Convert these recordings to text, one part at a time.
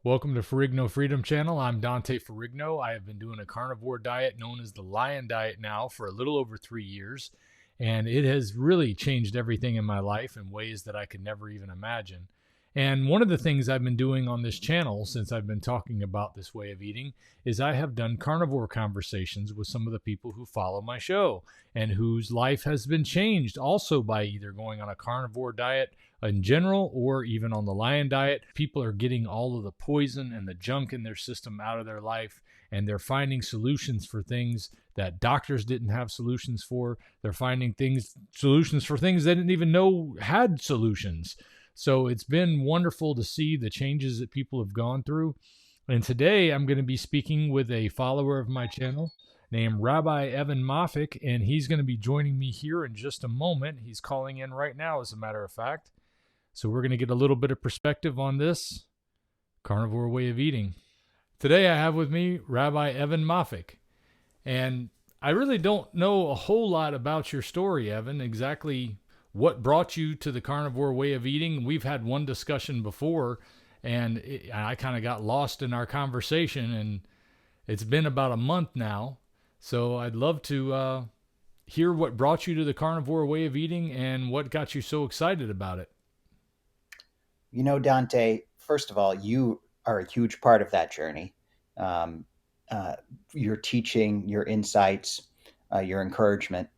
Welcome to Ferrigno Freedom Channel. I'm Dante Ferrigno. I have been doing a carnivore diet known as the Lion Diet now for a little over 3 years, and it has really changed everything in my life in ways that I could never even imagine. And one of the things I've been doing on this channel since I've been talking about this way of eating is I have done carnivore conversations with some of the people who follow my show and whose life has been changed also by either going on a carnivore diet in general or even on the lion diet. People are getting all of the poison and the junk in their system out of their life, and they're finding solutions for things that doctors didn't have solutions for. They're finding solutions for things they didn't even know had solutions. So it's been wonderful to see the changes that people have gone through. And today I'm going to be speaking with a follower of my channel named Rabbi Evan Moffic, and he's going to be joining me here in just a moment. He's calling in right now, as a matter of fact. So we're going to get a little bit of perspective on this carnivore way of eating. Today I have with me Rabbi Evan Moffic. And I really don't know a whole lot about your story, Evan, exactly what brought you to the carnivore way of eating. We've had one discussion before, and I kind of got lost in our conversation, and it's been about a month now. So I'd love to hear what brought you to the carnivore way of eating and what got you so excited about it. You know, Dante, first of all, you are a huge part of that journey. Um, your teaching, your insights, your encouragement.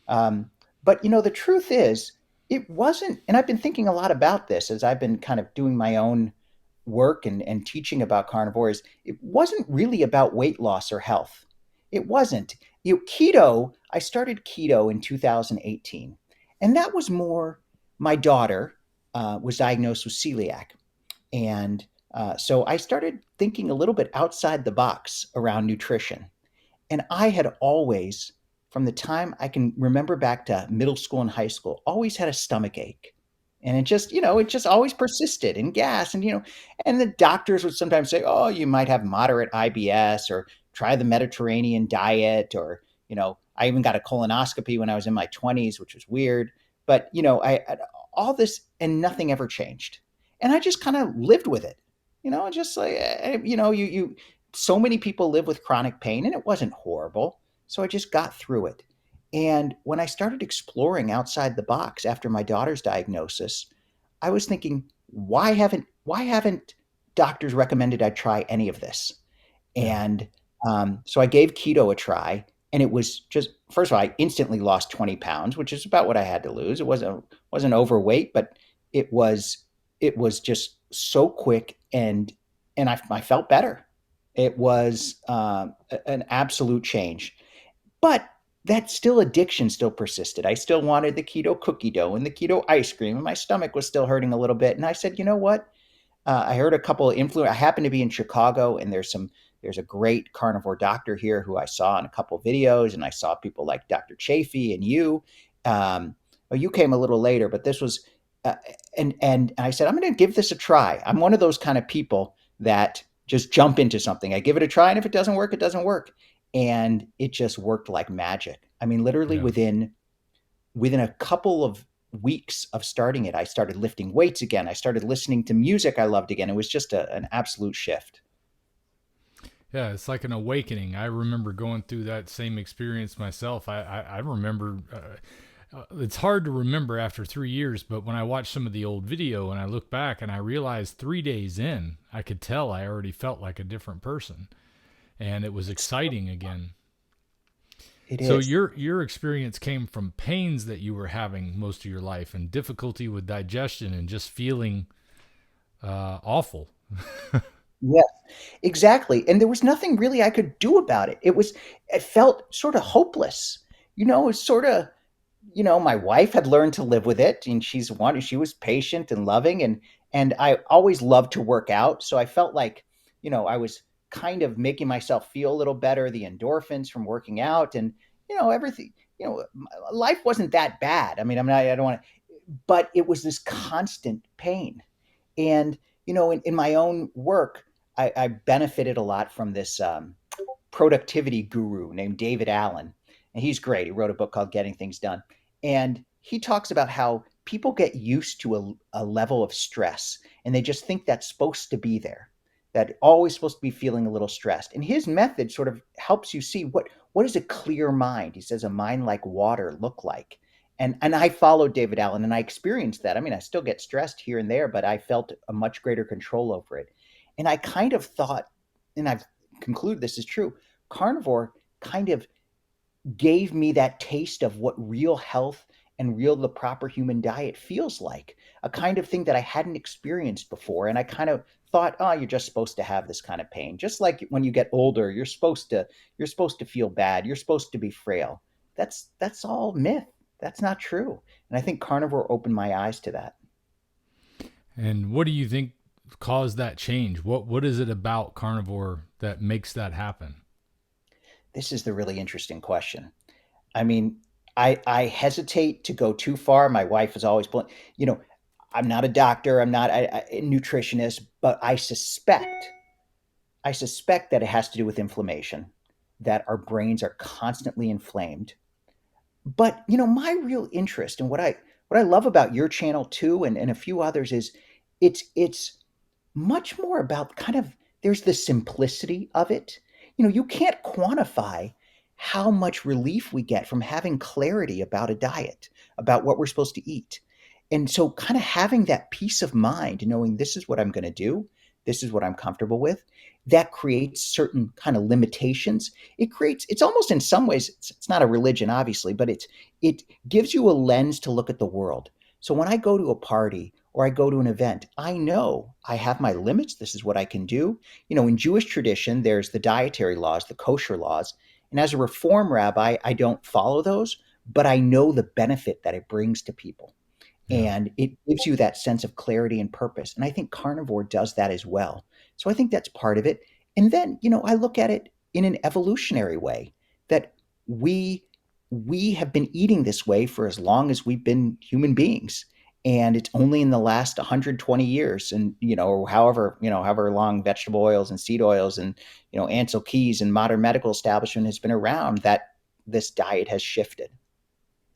Um, but, the truth is, it wasn't, and I've been thinking a lot about this as I've been kind of doing my own work and teaching about carnivores. It wasn't really about weight loss or health. It wasn't. I started keto in 2018, and that was more my daughter was diagnosed with celiac. And so I started thinking a little bit outside the box around nutrition. And I had always, from the time I can remember back to middle school and high school, always had a stomach ache. And it just always persisted and gas. And the doctors would sometimes say, oh, you might have moderate IBS or try the Mediterranean diet. Or, I even got a colonoscopy when I was in my 20s, which was weird. But, all this and nothing ever changed. And I just kind of lived with it, just like, so many people live with chronic pain and it wasn't horrible. So I just got through it. And when I started exploring outside the box after my daughter's diagnosis, I was thinking, why haven't doctors recommended I try any of this? Yeah. And so I gave keto a try, and it was just, first of all, I instantly lost 20 pounds, which is about what I had to lose. It wasn't overweight, but it was it was just so quick, and I felt better. It was an absolute change. But that still addiction still persisted. I still wanted the keto cookie dough and the keto ice cream, and my stomach was still hurting a little bit. And I said, you know what? I heard a couple of influencers. I happen to be in Chicago, and there's a great carnivore doctor here who I saw in a couple of videos, and I saw people like Dr. Chafee and you. Well, you came a little later, but this was, uh, and I said, I'm going to give this a try. I'm one of those kind of people that just jump into something. I give it a try, and if it doesn't work, it doesn't work. And it just worked like magic. I mean, literally Yeah. within a couple of weeks of starting it, I started lifting weights again. I started listening to music I loved again. It was just an absolute shift. Yeah, it's like an awakening. I remember going through that same experience myself. I remember, it's hard to remember after 3 years, but when I watched some of the old video and I look back and I realized 3 days in, I could tell I already felt like a different person. And it was exciting again. It So is. your experience came from pains that you were having most of your life and difficulty with digestion and just feeling awful. Yes, exactly. And there was nothing really I could do about it. It felt sort of hopeless. It's sort of, my wife had learned to live with it, and she was patient and loving, and I always loved to work out. So I felt like, I was kind of making myself feel a little better, the endorphins from working out, and everything, life wasn't that bad. I mean, I don't want to, but it was this constant pain. And, in my own work, I benefited a lot from this productivity guru named David Allen. And he's great. He wrote a book called Getting Things Done. And he talks about how people get used to a level of stress and they just think that's supposed to be there. that always supposed to be feeling a little stressed. And his method sort of helps you see what does a clear mind, he says, a mind like water look like. And I followed David Allen and I experienced that. I mean, I still get stressed here and there, but I felt a much greater control over it. And I kind of thought, and I've concluded this is true, carnivore kind of gave me that taste of what real health and real the proper human diet feels like, a kind of thing that I hadn't experienced before. And I kind of thought, oh, you're just supposed to have this kind of pain. Just like when you get older, you're supposed to feel bad. You're supposed to be frail. That's all myth. That's not true. And I think carnivore opened my eyes to that. And what do you think caused that change? What is it about carnivore that makes that happen? This is the really interesting question. I mean, I hesitate to go too far. My wife is always, you know, I'm not a doctor, I'm not a nutritionist, but I suspect that it has to do with inflammation, that our brains are constantly inflamed. But my real interest and what I love about your channel too, and a few others is it's much more about kind of there's the simplicity of it. You can't quantify how much relief we get from having clarity about a diet, about what we're supposed to eat. And so kind of having that peace of mind, knowing this is what I'm going to do, this is what I'm comfortable with, that creates certain kind of limitations. It's almost in some ways, it's not a religion, obviously, but it gives you a lens to look at the world. So when I go to a party or I go to an event, I know I have my limits. This is what I can do. In Jewish tradition, there's the dietary laws, the kosher laws. And as a Reform rabbi, I don't follow those, but I know the benefit that it brings to people. Yeah. And it gives you that sense of clarity and purpose. And I think carnivore does that as well. So I think that's part of it. And then, I look at it in an evolutionary way that we have been eating this way for as long as we've been human beings. And it's only in the last 120 years and, or however long vegetable oils and seed oils and, Ansel Keys and modern medical establishment has been around that this diet has shifted.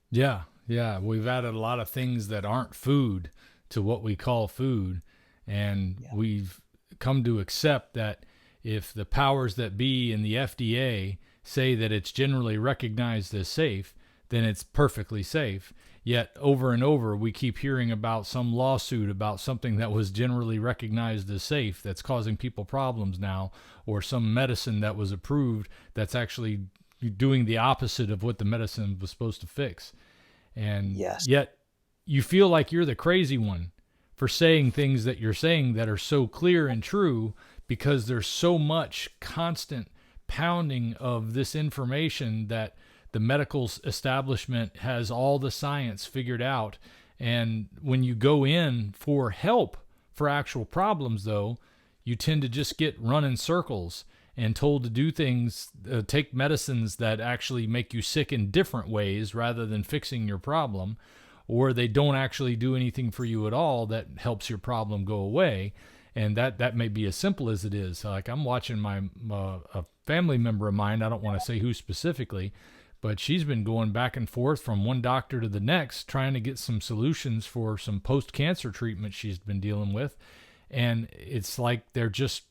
Yeah. Yeah. We've added a lot of things that aren't food to what we call food. And Yeah. we've come to accept that if the powers that be in the FDA say that it's generally recognized as safe, then it's perfectly safe. Yet over and over, we keep hearing about some lawsuit about something that was generally recognized as safe that's causing people problems now, or some medicine that was approved that's actually doing the opposite of what the medicine was supposed to fix. And Yes. yet you feel like you're the crazy one for saying things that you're saying that are so clear and true, because there's so much constant pounding of this information that the medical establishment has all the science figured out. And when you go in for help for actual problems, though, you tend to just get run in circles and told to do things, take medicines that actually make you sick in different ways rather than fixing your problem, or they don't actually do anything for you at all that helps your problem go away. And that may be as simple as it is. Like I'm watching a family member of mine, I don't want to say who specifically, but she's been going back and forth from one doctor to the next, trying to get some solutions for some post-cancer treatment she's been dealing with. And it's like they're just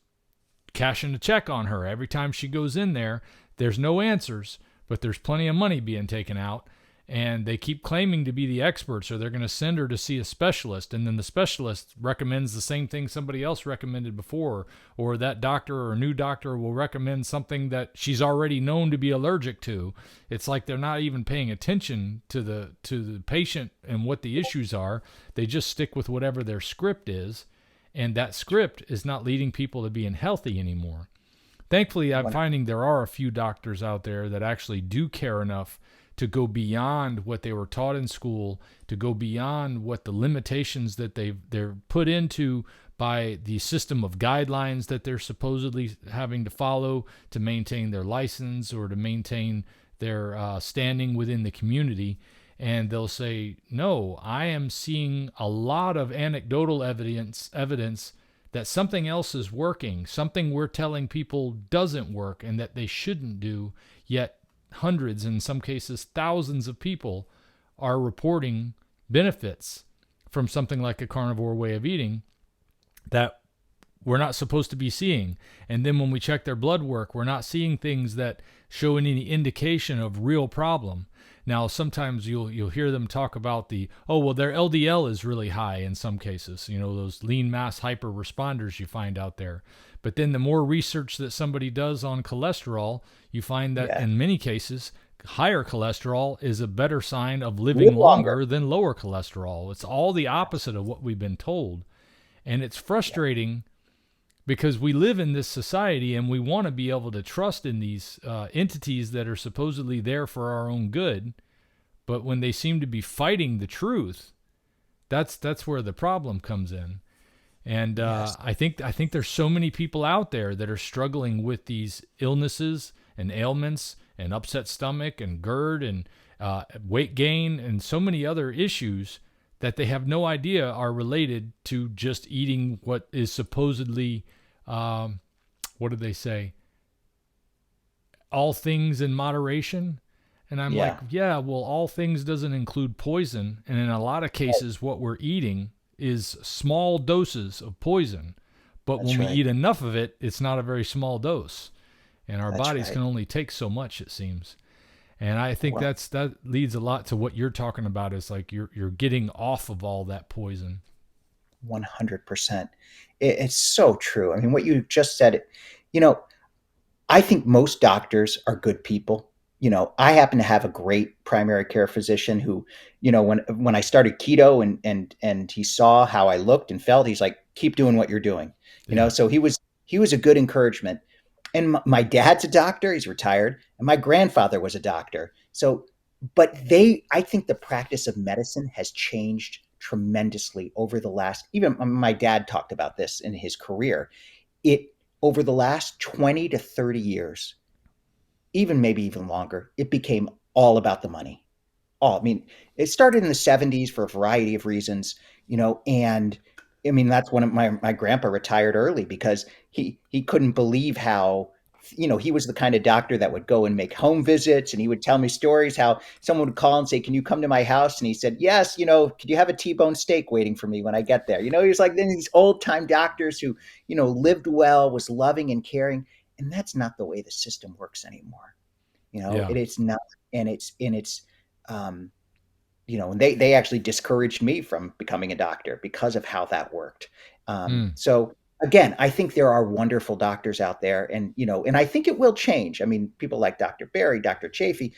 cashing a check on her. Every time she goes in there, there's no answers, but there's plenty of money being taken out. And they keep claiming to be the experts, or they're going to send her to see a specialist. And then the specialist recommends the same thing somebody else recommended before, or that doctor or a new doctor will recommend something that she's already known to be allergic to. It's like they're not even paying attention to the patient and what the issues are. They just stick with whatever their script is. And that script is not leading people to being healthy anymore. Thankfully, I'm finding there are a few doctors out there that actually do care enough to go beyond what they were taught in school, to go beyond what the limitations that they're put into by the system of guidelines that they're supposedly having to follow to maintain their license or to maintain their standing within the community. And they'll say, no, I am seeing a lot of anecdotal evidence that something else is working, something we're telling people doesn't work and that they shouldn't do, yet hundreds, in some cases thousands of people are reporting benefits from something like a carnivore way of eating that we're not supposed to be seeing. And then when we check their blood work, we're not seeing things that show any indication of real problem. Now, sometimes you'll hear them talk about their LDL is really high in some cases, those lean mass hyper responders you find out there. But then the more research that somebody does on cholesterol, you find that in many cases, higher cholesterol is a better sign of living longer than lower cholesterol. It's all the opposite of what we've been told. And it's frustrating because we live in this society and we want to be able to trust in these entities that are supposedly there for our own good. But when they seem to be fighting the truth, that's where the problem comes in. And I think there's so many people out there that are struggling with these illnesses and ailments and upset stomach and GERD and weight gain and so many other issues that they have no idea are related to just eating what is supposedly, what do they say? All things in moderation. And I'm like, all things doesn't include poison. And in a lot of cases, what we're eating is small doses of poison. But when we eat enough of it, it's not a very small dose. And our bodies can only take so much, it seems. And I think that leads a lot to what you're talking about, is like you're getting off of all that poison. 100%. It's so true. I mean, what you just said, I think most doctors are good people. I happen to have a great primary care physician who, when I started keto and he saw how I looked and felt, he's like, keep doing what you're doing. So he was a good encouragement. And my dad's a doctor, he's retired, and my grandfather was a doctor. So, but I think the practice of medicine has changed tremendously over the last, even my dad talked about this in his career. Over the last 20 to 30 years, maybe even longer, it became all about the money. It started in the 70s for a variety of reasons, and that's when my grandpa retired early because he couldn't believe how, he was the kind of doctor that would go and make home visits, and he would tell me stories how someone would call and say, can you come to my house? And he said, yes, could you have a T-bone steak waiting for me when I get there? He was like these old time doctors who, lived well, was loving and caring. And that's not the way the system works anymore. It's not. And they actually discouraged me from becoming a doctor because of how that worked. So again, I think there are wonderful doctors out there, and I think it will change. I mean, people like Dr. Barry, Dr. Chafee,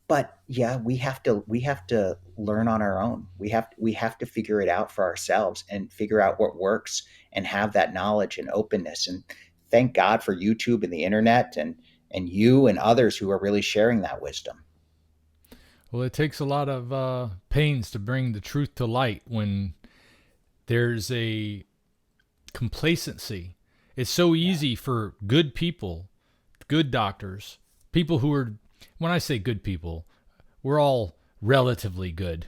but we have to learn on our own. We have to figure it out for ourselves and figure out what works and have that knowledge and openness. And thank God for YouTube and the internet and you and others who are really sharing that wisdom. Well, it takes a lot of pains to bring the truth to light when there's a complacency. It's so easy for good people, good doctors, people who are, when I say good people, we're all relatively good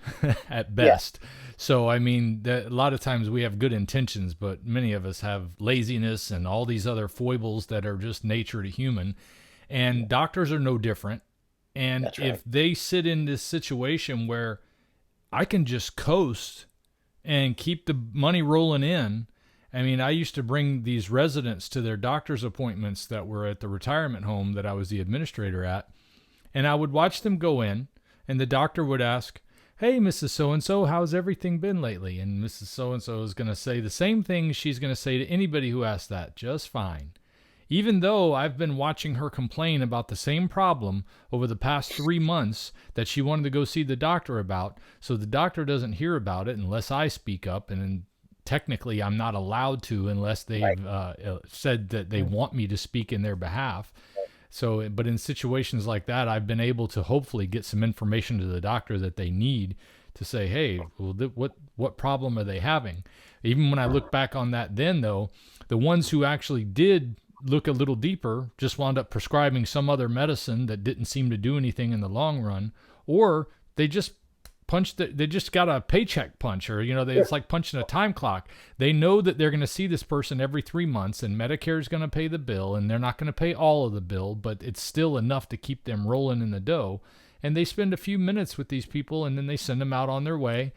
at best. Yeah. So, a lot of times we have good intentions, but many of us have laziness and all these other foibles that are just nature to human. And doctors are no different. And if they sit in this situation where I can just coast and keep the money rolling in. I used to bring these residents to their doctor's appointments that were at the retirement home that I was the administrator at. And I would watch them go in, and the doctor would ask, hey, Mrs. So-and-so, how's everything been lately? And Mrs. So-and-so is going to say the same thing she's going to say to anybody who asks that, just fine. Even though I've been watching her complain about the same problem over the past 3 months that she wanted to go see the doctor about, so the doctor doesn't hear about it unless I speak up, and technically I'm not allowed to unless they've said that they want me to speak in their behalf. So, but in situations like that, I've been able to hopefully get some information to the doctor that they need to say, hey, well, what problem are they having? Even when I look back on that then, though, the ones who actually did look a little deeper just wound up prescribing some other medicine that didn't seem to do anything in the long run, or they just they just got a paycheck punch, or it's like punching a time clock. They know that they're going to see this person every 3 months, and Medicare is going to pay the bill, and they're not going to pay all of the bill, but it's still enough to keep them rolling in the dough. And they spend a few minutes with these people, and then they send them out on their way,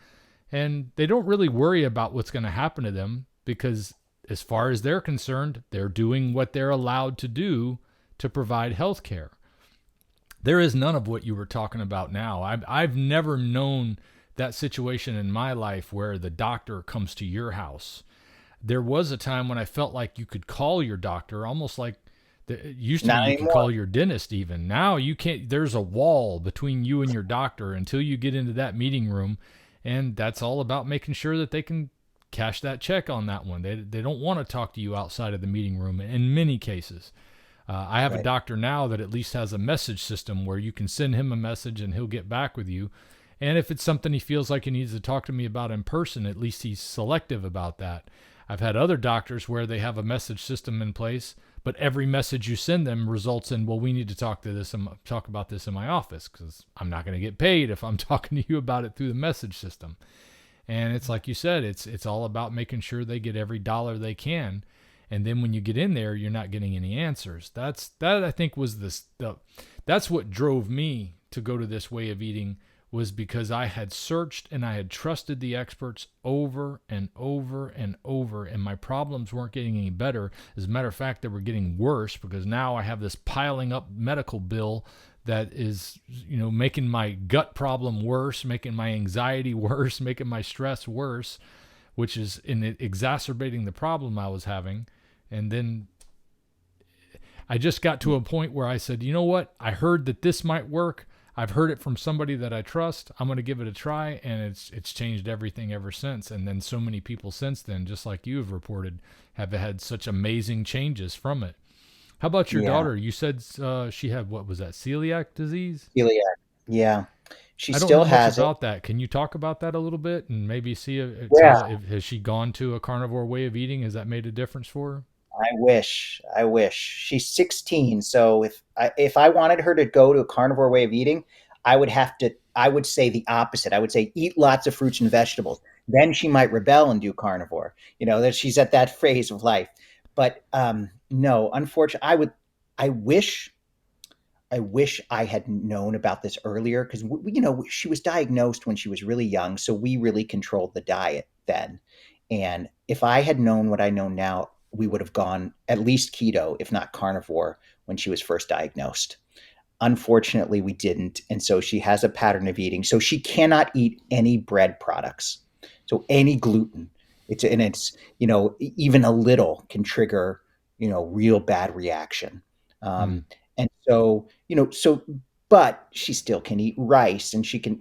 and they don't really worry about what's going to happen to them because as far as they're concerned, they're doing what they're allowed to do to provide health care. There is none of what you were talking about now. I've never known that situation in my life where the doctor comes to your house. There was a time when I felt like you could call your doctor, almost like it used to Not be you could anymore. call your dentist even. Now you can't. There's a wall between you and your doctor until you get into that meeting room, and that's all about making sure that they can cash that check on that one. They don't want to talk to you outside of the meeting room in many cases. I have a Right. doctor now that at least has a message system where you can send him a message and he'll get back with you. And if it's something he feels like he needs to talk to me about in person, at least he's selective about that. I've had other doctors where they have a message system in place, but every message you send them results in, well, we need to talk about this in my office, because I'm not going to get paid if I'm talking to you about it through the message system. And it's like you said, it's all about making sure they get every dollar they can. And then when you get in there, you're not getting any answers. That I think was that's what drove me to go to this way of eating, was because I had searched and I had trusted the experts over and over and over, and my problems weren't getting any better. As a matter of fact, they were getting worse, because now I have this piling up medical bill that is, making my gut problem worse, making my anxiety worse, making my stress worse, which is exacerbating the problem I was having. And then I just got to a point where I said, you know what? I heard that this might work. I've heard it from somebody that I trust. I'm going to give it a try. And it's changed everything ever since. And then so many people since then, just like you have reported, have had such amazing changes from it. How about your Yeah. daughter? You said she had, what was that, celiac disease? Celiac. Yeah. She I don't know still much has it. about that. Can you talk about that a little bit and maybe Yeah. tell if has she gone to a carnivore way of eating? Has that made a difference for her? I wish. I wish. She's 16, so if I wanted her to go to a carnivore way of eating, I would say the opposite. I would say eat lots of fruits and vegetables. Then she might rebel and do carnivore. That she's at that phase of life. But no, unfortunately, I wish I wish I had known about this earlier, because she was diagnosed when she was really young, so we really controlled the diet then. And if I had known what I know now, we would have gone at least keto, if not carnivore, when she was first diagnosed. Unfortunately, we didn't, and so she has a pattern of eating. So she cannot eat any bread products, so any gluten. It's even a little can trigger real bad reaction. Hmm. And so but she still can eat rice, and she can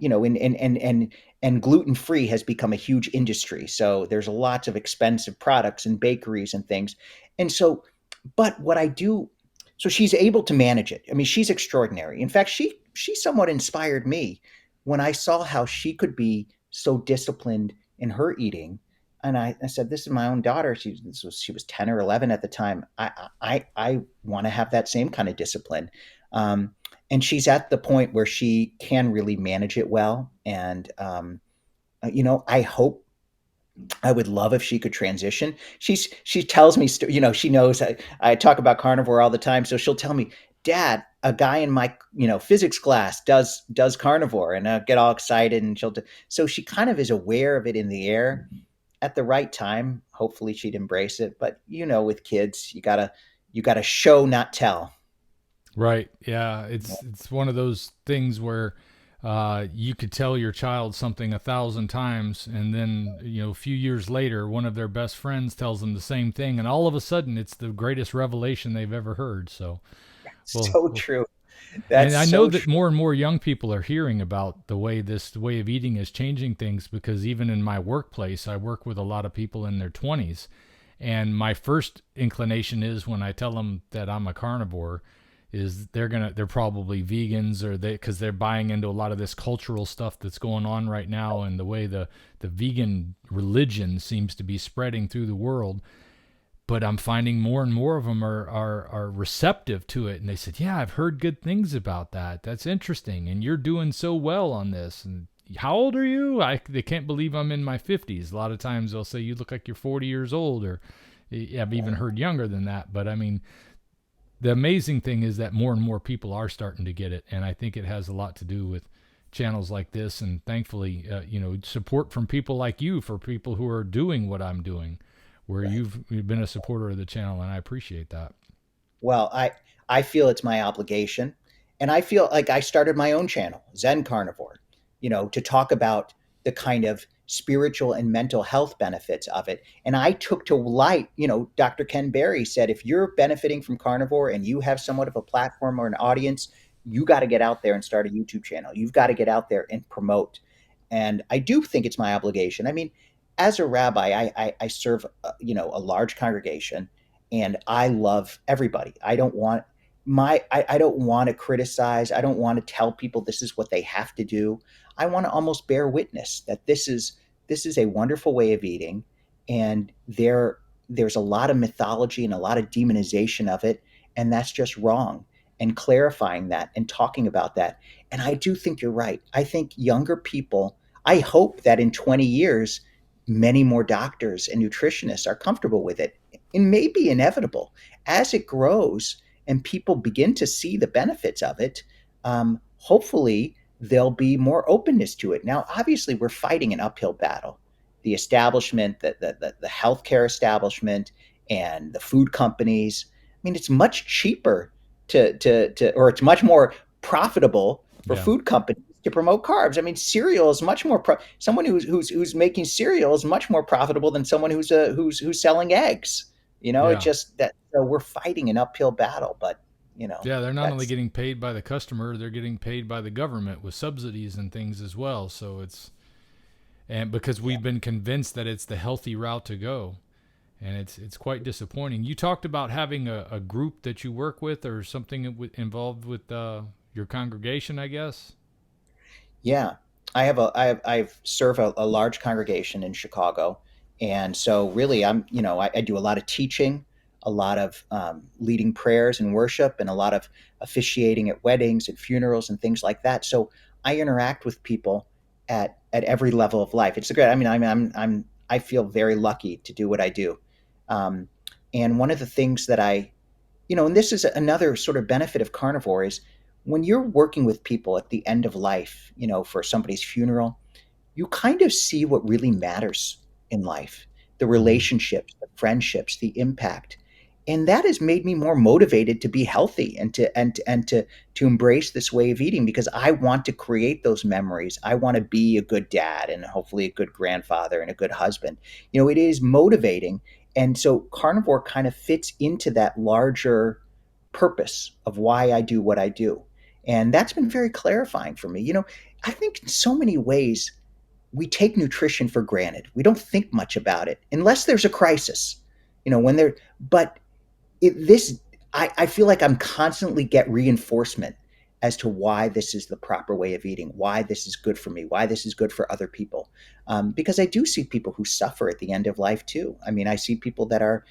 and gluten free has become a huge industry. So there's lots of expensive products and bakeries and things, and so but what I do so she's able to manage it. I mean, she's extraordinary. In fact, she somewhat inspired me when I saw how she could be so disciplined in her eating. And I said, "This is my own daughter. She was 10 or 11 at the time. I want to have that same kind of discipline." Um, and she's at the point where she can really manage it well. And I hope I would love if she could transition. She tells me, she knows I talk about carnivore all the time, so she'll tell me, "Dad, a guy in my physics class does carnivore," and I get all excited, and so she kind of is aware of it in the air. At the right time, hopefully she'd embrace it. But with kids, you gotta show, not tell. Right. Yeah. It's one of those things where you could tell your child something 1,000 times, and then a few years later, one of their best friends tells them the same thing, and all of a sudden, it's the greatest revelation they've ever heard. So, well, So true. and That's I know so that true. more and more young people are hearing about the way this way of eating is changing things, because even in my workplace, I work with a lot of people in their 20s. And my first inclination is, when I tell them that I'm a carnivore, is they're probably vegans, or because they're buying into a lot of this cultural stuff that's going on right now, and the way the vegan religion seems to be spreading through the world. But I'm finding more and more of them are receptive to it, and they said, "Yeah, I've heard good things about that. That's interesting, and you're doing so well on this." And how old are you? They can't believe I'm in my 50s. A lot of times they'll say, "You look like you're 40 years old," or I've even heard younger than that. But I mean, the amazing thing is that more and more people are starting to get it, and I think it has a lot to do with channels like this, and thankfully, support from people like you for people who are doing what I'm doing, where Right. you've been a supporter of the channel, and I appreciate that. Well, I feel it's my obligation, and I feel like I started my own channel, Zen Carnivore, to talk about the kind of spiritual and mental health benefits of it. And I took to light, Dr. Ken Berry said, if you're benefiting from carnivore and you have somewhat of a platform or an audience, you got to get out there and start a YouTube channel. You've got to get out there and promote. And I do think it's my obligation. I mean, as a rabbi, I serve, a large congregation, and I love everybody. I don't want to criticize. I don't want to tell people this is what they have to do. I want to almost bear witness that this is a wonderful way of eating, and there's a lot of mythology and a lot of demonization of it, and that's just wrong. And clarifying that and talking about that. And I do think you're right. I think younger people, I hope that in 20 years, many more doctors and nutritionists are comfortable with it. It may be inevitable as it grows and people begin to see the benefits of it. Hopefully, there'll be more openness to it. Now, obviously, we're fighting an uphill battle. The establishment, the healthcare establishment, and the food companies. I mean, it's much cheaper or it's much more profitable for Yeah, food companies to promote carbs. I mean, cereal is much more someone who's making cereal is much more profitable than someone who's selling eggs. It yeah, just that so we're fighting an uphill battle, but yeah. They're not only that's getting paid by the customer, they're getting paid by the government with subsidies and things as well. So and because yeah. we've been convinced that it's the healthy route to go, and it's quite disappointing. You talked about having a group that you work with or something involved with your congregation, I guess. Yeah, I've served a large congregation in Chicago, and so really I do a lot of teaching, a lot of leading prayers and worship, and a lot of officiating at weddings and funerals and things like that. So I interact with people at every level of life. It's a great. I mean, I feel very lucky to do what I do, um, and one of the things that and this is another sort of benefit of carnivore is when you're working with people at the end of life, for somebody's funeral, you kind of see what really matters in life, the Mm-hmm. relationships, the friendships, the impact. And that has made me more motivated to be healthy and to embrace this way of eating because I want to create those memories. I want to be a good dad and hopefully a good grandfather and a good husband. It is motivating. And so carnivore kind of fits into that larger purpose of why I do what I do. And that's been very clarifying for me. I think in so many ways we take nutrition for granted. We don't think much about it unless there's a crisis. When there but this I feel like I'm constantly get reinforcement as to why this is the proper way of eating, why this is good for me, why this is good for other people. Because I do see people who suffer at the end of life too. I mean, I see people that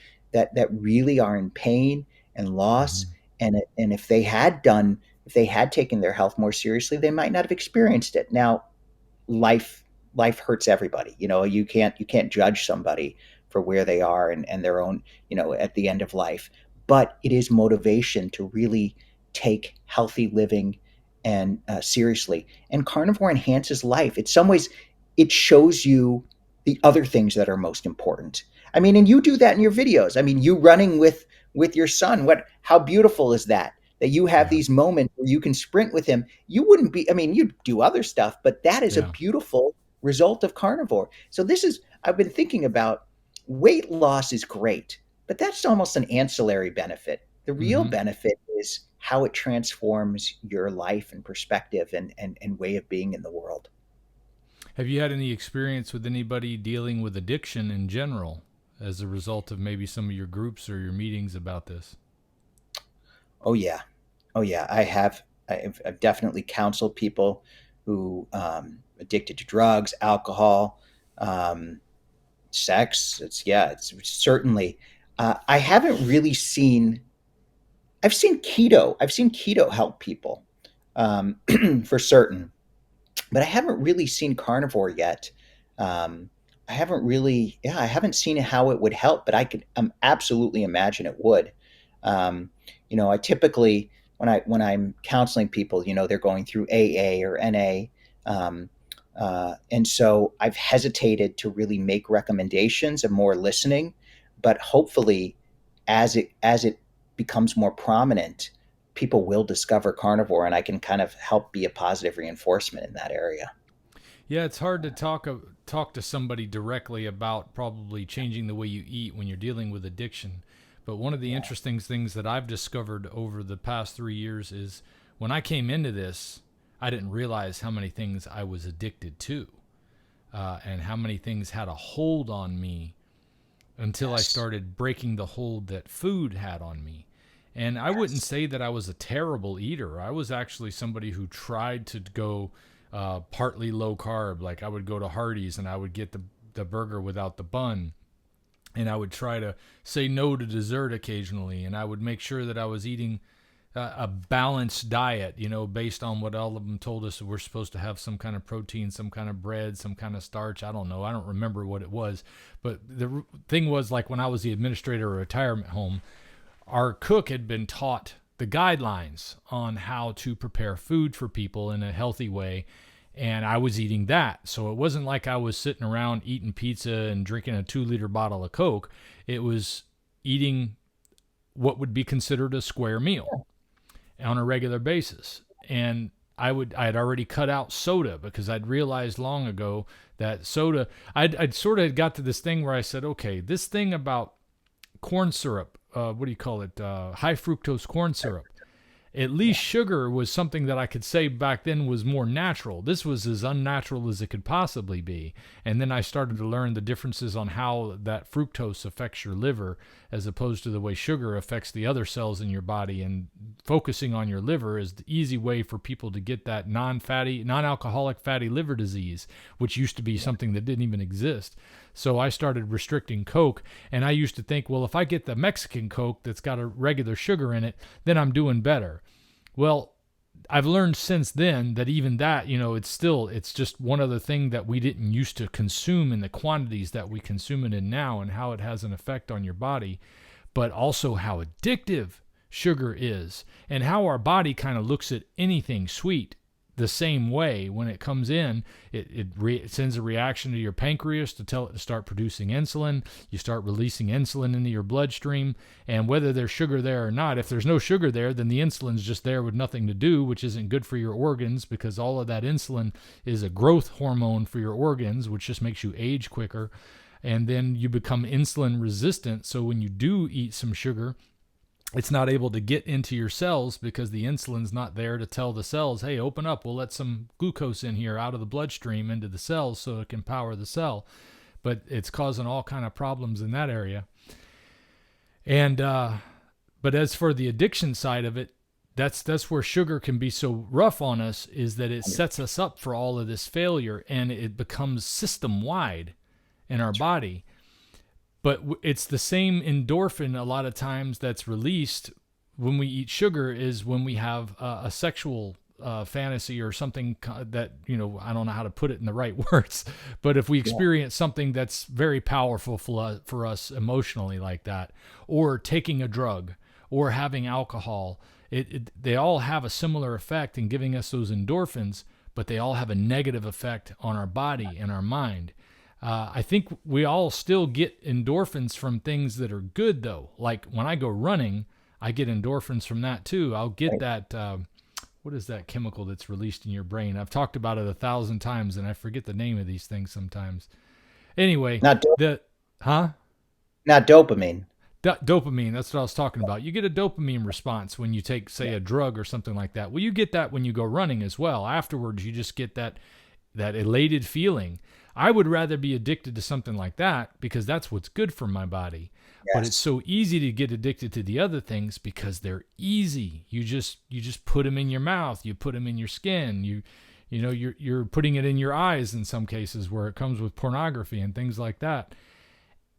really are in pain and loss, Mm-hmm. and if they had taken their health more seriously, they might not have experienced it. Now, life life hurts everybody. You can't judge somebody for where they are and their own, at the end of life. But it is motivation to really take healthy living and seriously. And carnivore enhances life. In some ways, it shows you the other things that are most important. I mean, and you do that in your videos. I mean, you running with your son. How beautiful is that? That you have Yeah, these moments where you can sprint with him. You wouldn't be, I mean, you'd do other stuff, but that is a yeah. beautiful result of carnivore. So I've been thinking about weight loss is great, but that's almost an ancillary benefit. The real Mm-hmm. benefit is how it transforms your life and perspective and way of being in the world. Have you had any experience with anybody dealing with addiction in general as a result of maybe some of your groups or your meetings about this? Oh yeah. Oh yeah. I've definitely counseled people who addicted to drugs, alcohol, um, sex. It's certainly. I haven't really seen. I've seen keto. I've seen keto help people um, for certain, but I haven't really seen carnivore yet. Um, I haven't really. Yeah, I haven't seen how it would help, but I could absolutely imagine it would. Um, I typically when I'm counseling people, they're going through AA or NA. Um, and so I've hesitated to really make recommendations of more listening. but hopefully, as it becomes more prominent, people will discover carnivore, and I can kind of help be a positive reinforcement in that area. Yeah, it's hard to talk to somebody directly about probably changing the way you eat when you're dealing with addiction. But one of the Yeah. interesting things that I've discovered over the past 3 years is when I came into this, I didn't realize how many things I was addicted to, and how many things had a hold on me until I Yes. started breaking the hold that food had on me. And I wouldn't Yes. say that I was a terrible eater. I was actually somebody who tried to go partly low carb. Like I would go to Hardee's and I would get the burger without the bun. And I would try to say no to dessert occasionally. And I would make sure that I was eating a balanced diet, based on what all of them told us. We're supposed to have some kind of protein, some kind of bread, some kind of starch. I don't know. I don't remember what it was. But the thing was, like when I was the administrator of a retirement home, our cook had been taught the guidelines on how to prepare food for people in a healthy way. And I was eating that. So it wasn't like I was sitting around eating pizza and drinking a 2-liter bottle of Coke. It was eating what would be considered a square meal on a regular basis. And I had already cut out soda because I'd realized long ago that soda, I'd sort of got to this thing where I said, okay, this thing about corn syrup, what do you call it? High fructose corn syrup. At least sugar was something that I could say back then was more natural. This was as unnatural as it could possibly be. And then I started to learn the differences on how that fructose affects your liver as opposed to the way sugar affects the other cells in your body. And focusing on your liver is the easy way for people to get that non-alcoholic fatty liver disease, which used to be something that didn't even exist. So I started restricting Coke, and I used to think, well, if I get the Mexican Coke that's got a regular sugar in it, then I'm doing better. Well, I've learned since then that even that, it's just one other thing that we didn't used to consume in the quantities that we consume it in now, and how it has an effect on your body, but also how addictive sugar is and how our body kind of looks at anything sweet the same way. When it comes in, it sends a reaction to your pancreas to tell it to start producing insulin. You start releasing insulin into your bloodstream, and whether there's sugar there or not, if there's no sugar there, then the insulin's just there with nothing to do, which isn't good for your organs, because all of that insulin is a growth hormone for your organs, which just makes you age quicker. And then you become insulin resistant, so when you do eat some sugar, it's not able to get into your cells because the insulin's not there to tell the cells, hey, open up, we'll let some glucose in here out of the bloodstream into the cells so it can power the cell. But it's causing all kind of problems in that area. And but as for the addiction side of it, that's where sugar can be so rough on us, is that it sets us up for all of this failure, and it becomes system wide in our body. But it's the same endorphin a lot of times that's released when we eat sugar is when we have a sexual fantasy or something that, I don't know how to put it in the right words, but if we experience something that's very powerful for us emotionally, like that, or taking a drug or having alcohol, they all have a similar effect in giving us those endorphins, but they all have a negative effect on our body and our mind. I think we all still get endorphins from things that are good, though. Like when I go running, I get endorphins from that too. I'll get that, what is that chemical that's released in your brain? I've talked about it 1,000 times and I forget the name of these things sometimes. Anyway, Not not dopamine. Dopamine, that's what I was talking about. You get a dopamine response when you take, say, a drug or something like that. Well, you get that when you go running as well. Afterwards, you just get that elated feeling. I would rather be addicted to something like that because that's what's good for my body. Yes. But it's so easy to get addicted to the other things because they're easy. You just put them in your mouth. You put them in your skin. You're putting it in your eyes in some cases where it comes with pornography and things like that.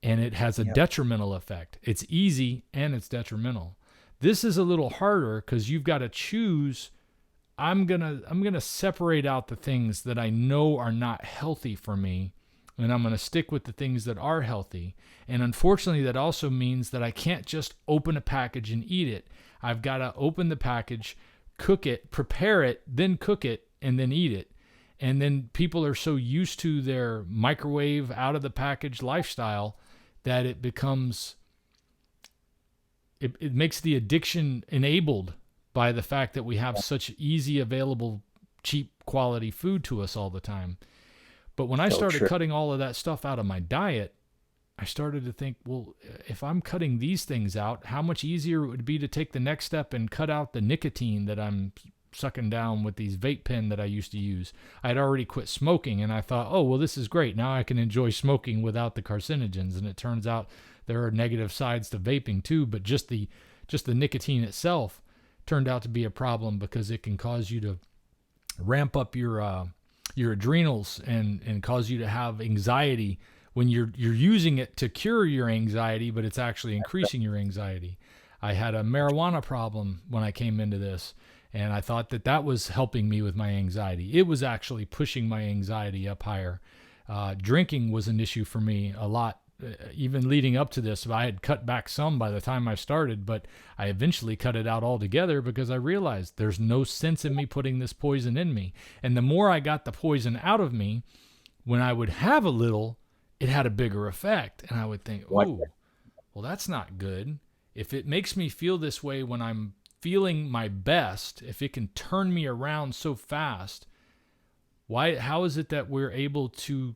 And it has a detrimental effect. It's easy and it's detrimental. This is a little harder because you've got to choose. I'm gonna separate out the things that I know are not healthy for me, and I'm gonna stick with the things that are healthy. And unfortunately, that also means that I can't just open a package and eat it. I've got to open the package, cook it, prepare it, then cook it, and then eat it. And then people are so used to their microwave out of the package lifestyle that it makes the addiction enabled by the fact that we have such easy, available, cheap quality food to us all the time. But when I So started true. cutting all of that stuff out of my diet, I started to think, well, if I'm cutting these things out, how much easier it would be to take the next step and cut out the nicotine that I'm sucking down with these vape pen that I used to use. I had already quit smoking, and I thought, oh, well, this is great. Now I can enjoy smoking without the carcinogens. And it turns out there are negative sides to vaping too, but just the nicotine itself turned out to be a problem because it can cause you to ramp up your adrenals and cause you to have anxiety when you're using it to cure your anxiety, but it's actually increasing your anxiety. I had a marijuana problem when I came into this, and I thought that was helping me with my anxiety. It was actually pushing my anxiety up higher. Drinking was an issue for me a lot, even leading up to this. I had cut back some by the time I started, but I eventually cut it out altogether because I realized there's no sense in me putting this poison in me. And the more I got the poison out of me, when I would have a little, it had a bigger effect. And I would think, What? oh, well, that's not good. If it makes me feel this way when I'm feeling my best, if it can turn me around so fast, how is it that we're able to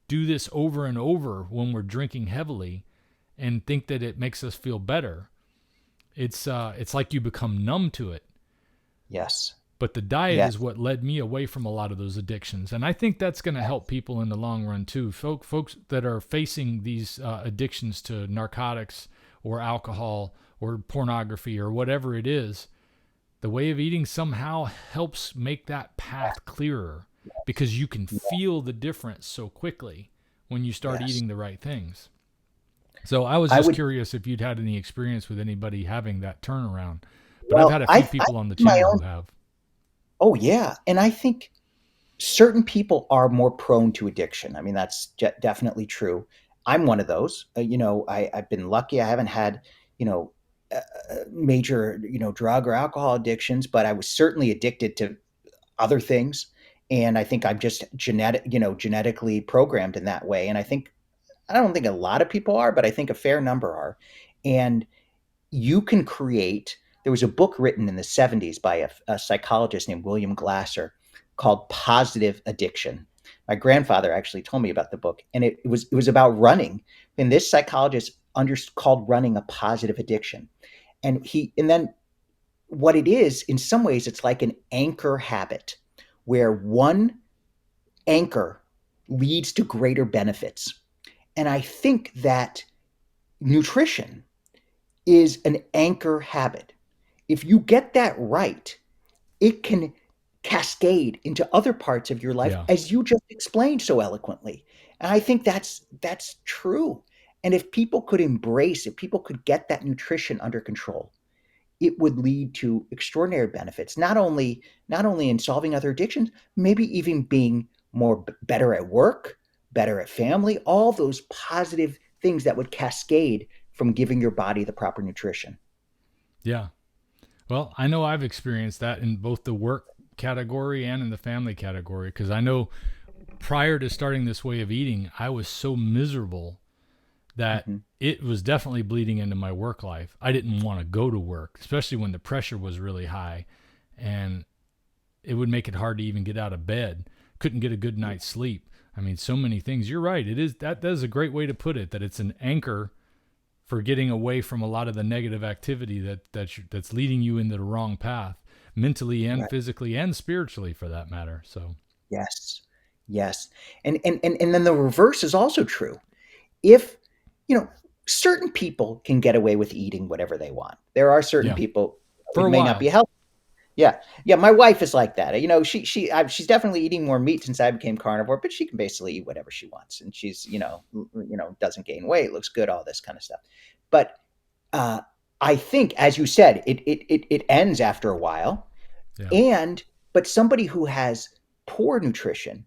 do this over and over when we're drinking heavily and think that it makes us feel better? It's like you become numb to it. Yes. But the diet Yes. is what led me away from a lot of those addictions. And I think that's going to help people in the long run too. Folks that are facing these addictions to narcotics or alcohol or pornography or whatever it is, the way of eating somehow helps make that path clearer because you can feel the difference so quickly when you start Yes. eating the right things. So I was I just would. curious if you'd had any experience with anybody having that turnaround. But I've Well, had a few people on the my channel own. who have. Oh yeah, and I think certain people are more prone to addiction. I mean, that's definitely true. I'm one of those. I've been lucky. I haven't had, you know, major, drug or alcohol addictions, but I was certainly addicted to other things. And I think I'm just genetically programmed in that way. And I don't think a lot of people are, but I think a fair number are. And you can create. There was a book written in the 70s by a psychologist named William Glasser called Positive Addiction. My grandfather actually told me about the book, and it was about running. And this psychologist called running a positive addiction. And then what it is, in some ways, it's like an anchor habit where one anchor leads to greater benefits. And I think that nutrition is an anchor habit. If you get that right, it can cascade into other parts of your life, Yeah. as you just explained so eloquently. And I think that's true. And if people could get that nutrition under control, it would lead to extraordinary benefits, not only in solving other addictions, maybe even being better at work, better at family, all those positive things that would cascade from giving your body the proper nutrition. Yeah. Well, I know I've experienced that in both the work category and in the family category because I know prior to starting this way of eating, I was so miserable that Mm-hmm. it was definitely bleeding into my work life. I didn't want to go to work, especially when the pressure was really high, and it would make it hard to even get out of bed. Couldn't get a good night's sleep. I mean, so many things. You're right. That is a great way to put it, that it's an anchor for getting away from a lot of the negative activity that's leading you into the wrong path, mentally and Right. physically and spiritually for that matter. So, Yes. Yes. And then the reverse is also true. If, you know, certain people can get away with eating whatever they want. There are certain yeah, people, for it a may not be while. healthy. Yeah. Yeah, my wife is like that. She's definitely eating more meat since I became carnivore, but she can basically eat whatever she wants, and she's, doesn't gain weight, looks good, all this kind of stuff. But uh I think, as you said, it ends after a while. Yeah. And but somebody who has poor nutrition,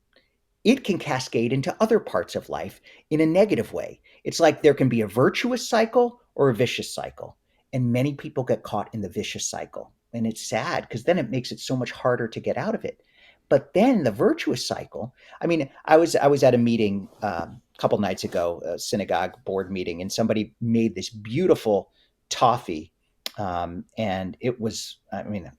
it can cascade into other parts of life in a negative way. It's like there can be a virtuous cycle or a vicious cycle. And many people get caught in the vicious cycle. And it's sad because then it makes it so much harder to get out of it. But then the virtuous cycle, I mean, I was at a meeting couple nights ago, a synagogue board meeting, and somebody made this beautiful toffee, and it was, I mean,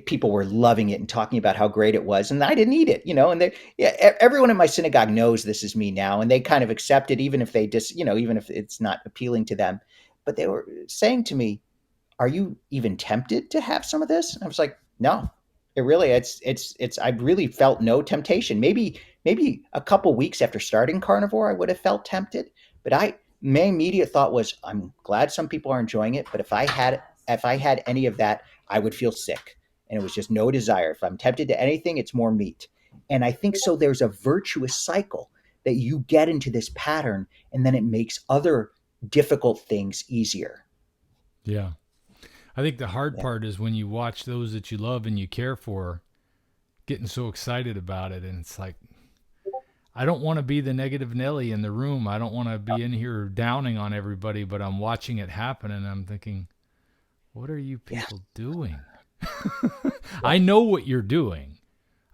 people were loving it and talking about how great it was, and I didn't eat it, and they, yeah, everyone in my synagogue knows this is me now, and they kind of accept it, even if they just, even if it's not appealing to them. But they were saying to me, "Are you even tempted to have some of this?" And I was like, "No, it's. I really felt no temptation. Maybe a couple weeks after starting carnivore, I would have felt tempted, but my immediate thought was, I'm glad some people are enjoying it, but if I had any of that, I would feel sick, and it was just no desire. If I'm tempted to anything, it's more meat, and I think so. There's a virtuous cycle that you get into this pattern, and then it makes other difficult things easier. Yeah. I think the hard Yeah. part is when you watch those that you love and you care for getting so excited about it. And it's like, I don't want to be the negative Nelly in the room. I don't want to be in here downing on everybody, but I'm watching it happen and I'm thinking, what are you Yeah. people doing? I know what you're doing.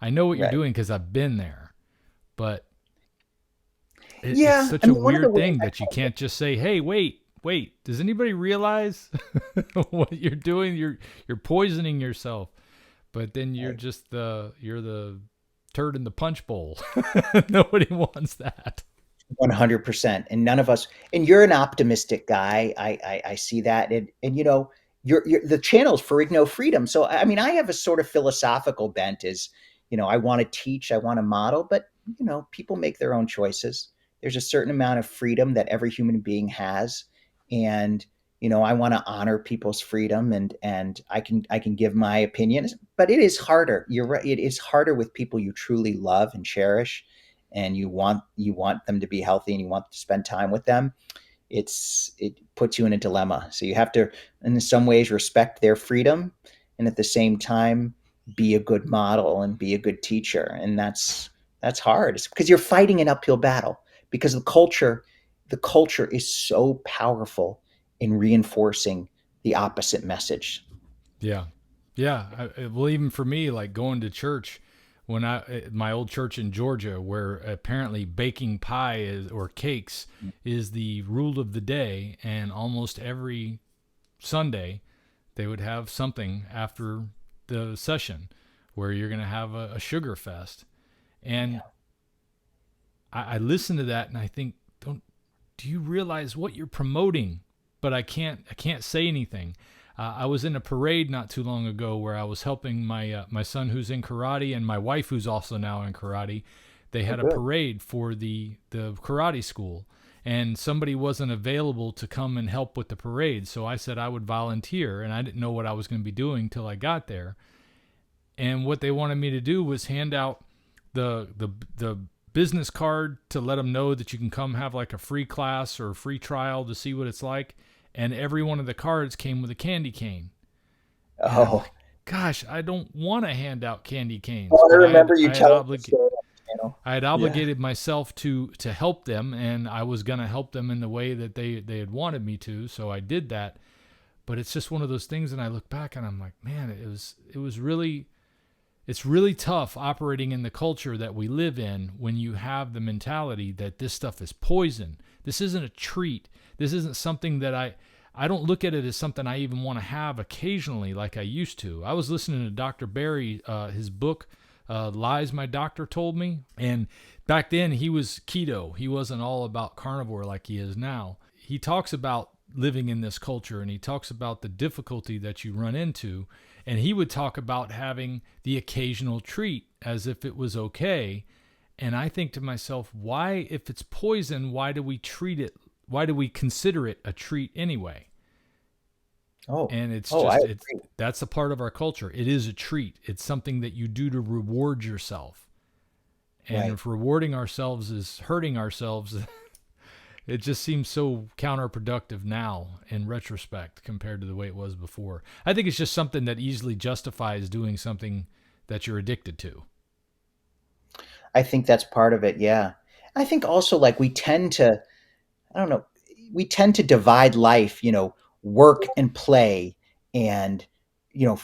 I know what you're Right. doing because I've been there. But it's Yeah. such I a mean, one of the weird ways thing that you can't just say, "Hey, wait, does anybody realize what you're doing? You're poisoning yourself." But then I, you're the turd in the punch bowl. Nobody wants that. 100%. And none of us, and you're an optimistic guy. I see that. And you're the channel's for Igno Freedom. So, I mean, I have a sort of philosophical bent is, I want to teach, I want to model, but, people make their own choices. There's a certain amount of freedom that every human being has. And, I want to honor people's freedom, and I can give my opinions, but it is harder. You're right. It is harder with people you truly love and cherish, and you want them to be healthy, and you want to spend time with them. It puts you in a dilemma. So you have to, in some ways, respect their freedom, and at the same time be a good model and be a good teacher. And that's hard. It's because you're fighting an uphill battle, because the culture is so powerful in reinforcing the opposite message. Yeah, yeah. Well, even for me, like going to church, when my old church in Georgia, where apparently baking pie or cakes is the rule of the day, and almost every Sunday they would have something after the session where you're going to have a sugar fest. And Yeah. I listen to that and I think, do you realize what you're promoting? But I can't say anything. I was in a parade not too long ago where I was helping my son who's in karate and my wife who's also now in karate. They Oh, had a good. parade for the karate school, and somebody wasn't available to come and help with the parade. So I said I would volunteer, and I didn't know what I was going to be doing till I got there. And what they wanted me to do was hand out the business card to let them know that you can come have like a free class or a free trial to see what it's like. And every one of the cards came with a candy cane. And I'm Oh, like, gosh, I don't want to hand out candy canes, well, I but remember you telling the story on the channel. I had Yeah. obligated myself to help them, and I was going to help them in the way that they had wanted me to, so I did that. But it's just one of those things, and I look back and I'm like, man, it was really, it's really tough operating in the culture that we live in when you have the mentality that this stuff is poison. This isn't a treat. This isn't something that I don't look at it as something I even want to have occasionally like I used to. I was listening to Dr. Barry, his book, Lies My Doctor Told Me. And back then he was keto. He wasn't all about carnivore like he is now. He talks about living in this culture and he talks about the difficulty that you run into. And he would talk about having the occasional treat as if it was okay. And I think to myself, why, if it's poison, why do we treat it? Why do we consider it a treat anyway? Oh, And it's oh, I just, it's agree. that's a part of our culture. It is a treat. It's something that you do to reward yourself. And Right. if rewarding ourselves is hurting ourselves, it just seems so counterproductive now in retrospect compared to the way it was before. I think it's just something that easily justifies doing something that you're addicted to. I think that's part of it. Yeah. I think also, like, we tend to, I don't know, we tend to divide life, work and play, and you know,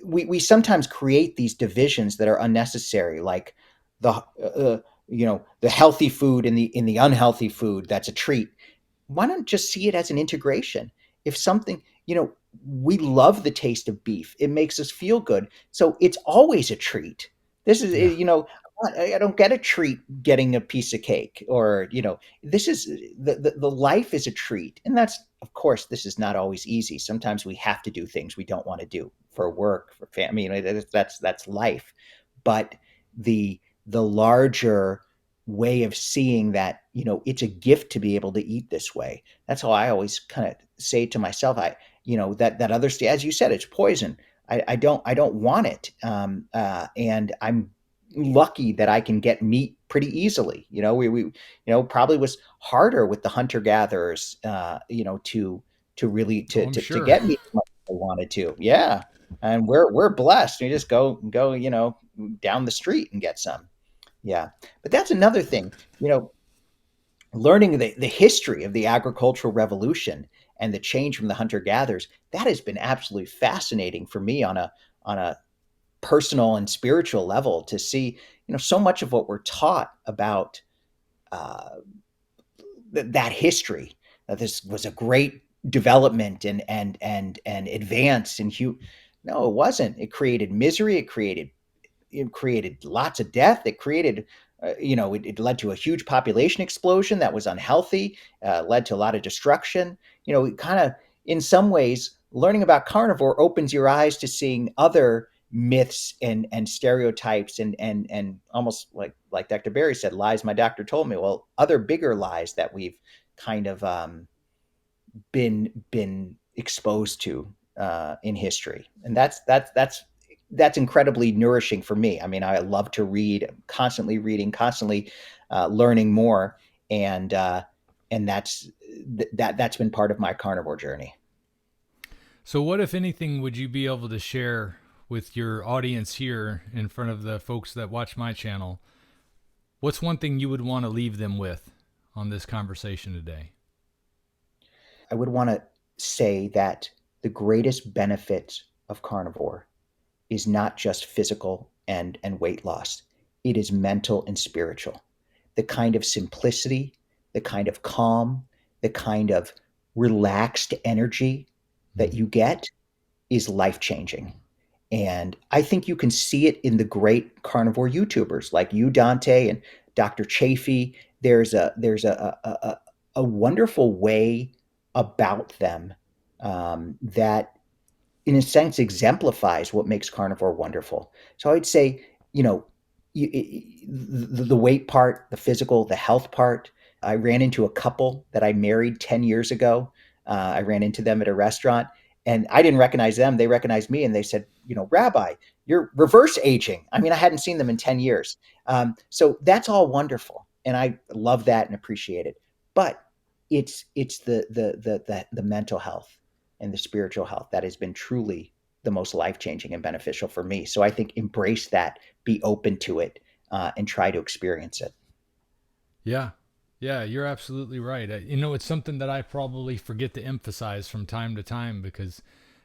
we sometimes create these divisions that are unnecessary, like the the healthy food and the unhealthy food that's a treat. Why not just see it as an integration? If something, we love the taste of beef. It makes us feel good. So it's always a treat. This is, Yeah. I don't get a treat getting a piece of cake, or, this is the life is a treat. And that's, of course, this is not always easy. Sometimes we have to do things we don't want to do for work, for family. That's life. But the larger way of seeing that, it's a gift to be able to eat this way. That's how I always kind of say to myself, that other as you said, it's poison. I don't want it. And I'm lucky that I can get meat pretty easily. We probably was harder with the hunter gatherers, to really Oh, to, I'm to sure. get meat as much as I wanted to. Yeah. And we're blessed. We just go, down the street and get some. Yeah. But that's another thing, learning the history of the agricultural revolution and the change from the hunter gatherers. That has been absolutely fascinating for me on a personal and spiritual level, to see, so much of what we're taught about uh, that history, that this was a great development and advance in no, it wasn't. It created misery. It created lots of death. It created, it led to a huge population explosion that was unhealthy, led to a lot of destruction. It kind of, in some ways, learning about carnivore opens your eyes to seeing other myths and stereotypes, and almost like Dr. Barry said, lies my doctor told me. Well, other bigger lies that we've kind of been exposed to in history, and that's incredibly nourishing for me. I mean, I love to read, constantly reading, constantly learning more, and that's been part of my carnivore journey. So, what, if anything, would you be able to share with your audience here in front of the folks that watch my channel? What's one thing you would want to leave them with on this conversation today? I would want to say that the greatest benefit of carnivore is not just physical and weight loss. It is mental and spiritual. The kind of simplicity, the kind of calm, the kind of relaxed energy that Mm. you get is life changing. And I think you can see it in the great carnivore YouTubers like you, Dante, and Dr. Chafee. There's a wonderful way about them, that in a sense exemplifies what makes carnivore wonderful. So I'd say, you know, the weight part, the physical, the health part. I ran into a couple that I married 10 years ago. I ran into them at a restaurant, and I didn't recognize them. They recognized me, and they said, Rabbi, you're reverse aging. I mean, I hadn't seen them in 10 years. So that's all wonderful. And I love that and appreciate it. But it's the mental health and the spiritual health that has been truly the most life changing and beneficial for me. So I think embrace that, be open to it, and try to experience it. Yeah. Yeah, you're absolutely right. It's something that I probably forget to emphasize from time to time, because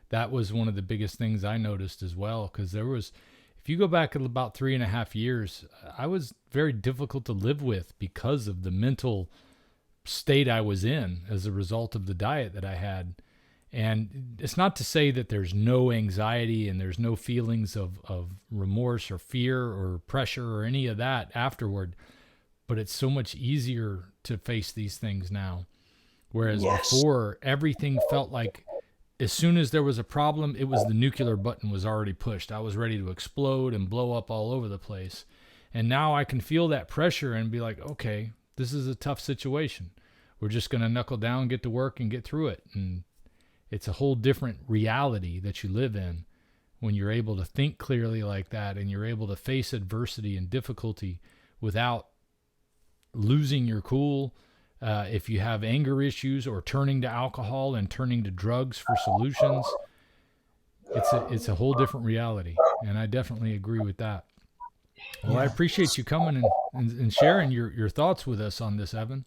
that was one of the biggest things I noticed as well. Because if you go back about 3.5 years, I was very difficult to live with because of the mental state I was in as a result of the diet that I had. And it's not to say that there's no anxiety and there's no feelings of remorse or fear or pressure or any of that afterward, but it's so much easier to face these things now. Whereas Yes. before, everything felt like as soon as there was a problem, it was the nuclear button was already pushed. I was ready to explode and blow up all over the place. And now I can feel that pressure and be like, okay, this is a tough situation. We're just going to knuckle down, get to work, and get through it. And it's a whole different reality that you live in when you're able to think clearly like that, and you're able to face adversity and difficulty without losing your cool. If you have anger issues, or turning to alcohol and turning to drugs for solutions, it's a whole different reality. And I definitely agree with that. Well, I Yeah. appreciate you coming and sharing your thoughts with us on this, Evan.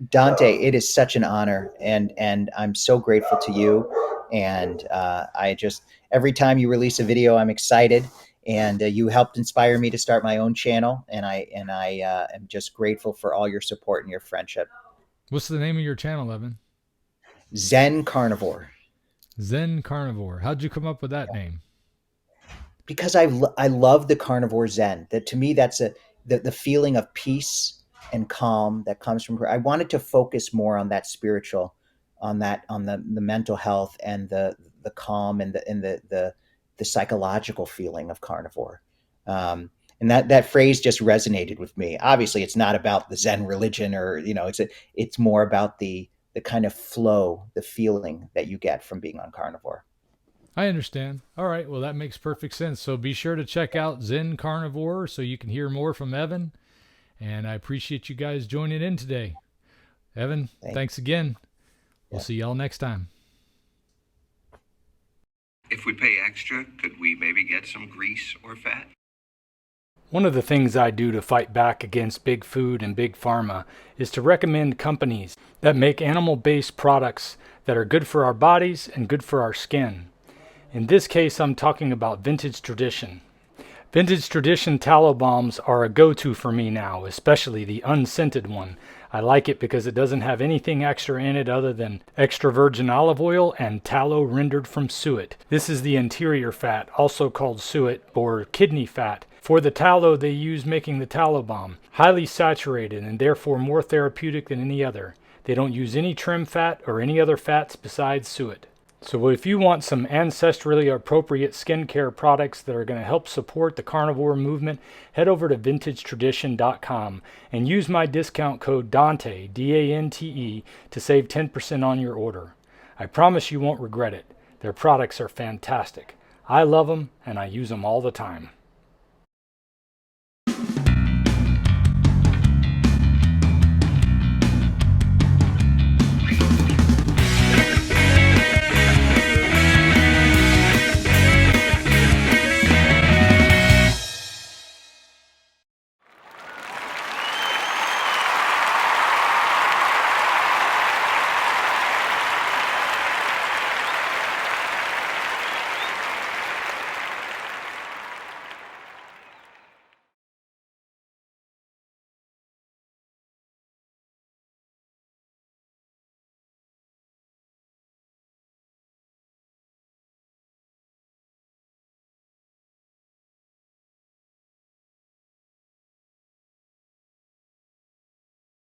Dante, it is such an honor, and I'm so grateful to you. And I just, every time you release a video, I'm excited, and you helped inspire me to start my own channel. And I am just grateful for all your support and your friendship. What's the name of your channel, Evan? Zen Carnivore. Zen Carnivore. How'd you come up with that name? Because I love the carnivore Zen. That, to me, that's the feeling of peace and calm that comes from her. I wanted to focus more on that spiritual, on the mental health, and the calm, and the psychological feeling of carnivore. And that phrase just resonated with me. Obviously, it's not about the Zen religion, or it's more about the kind of flow, the feeling that you get from being on carnivore. I understand. All right. Well, that makes perfect sense. So be sure to check out Zen Carnivore so you can hear more from Evan. And I appreciate you guys joining in today. Evan, thanks again. We'll see y'all next time. If we pay extra, could we maybe get some grease or fat? One of the things I do to fight back against big food and big pharma is to recommend companies that make animal-based products that are good for our bodies and good for our skin. In this case, I'm talking about Vintage Tradition. Vintage Tradition tallow balms are a go-to for me now, especially the unscented one. I like it because it doesn't have anything extra in it other than extra virgin olive oil and tallow rendered from suet. This is the interior fat, also called suet or kidney fat. For the tallow they use making the tallow balm, highly saturated and therefore more therapeutic than any other. They don't use any trim fat or any other fats besides suet. So if you want some ancestrally appropriate skincare products that are going to help support the carnivore movement, head over to vintagetradition.com and use my discount code DANTE, D-A-N-T-E, to save 10% on your order. I promise you won't regret it. Their products are fantastic. I love them and I use them all the time.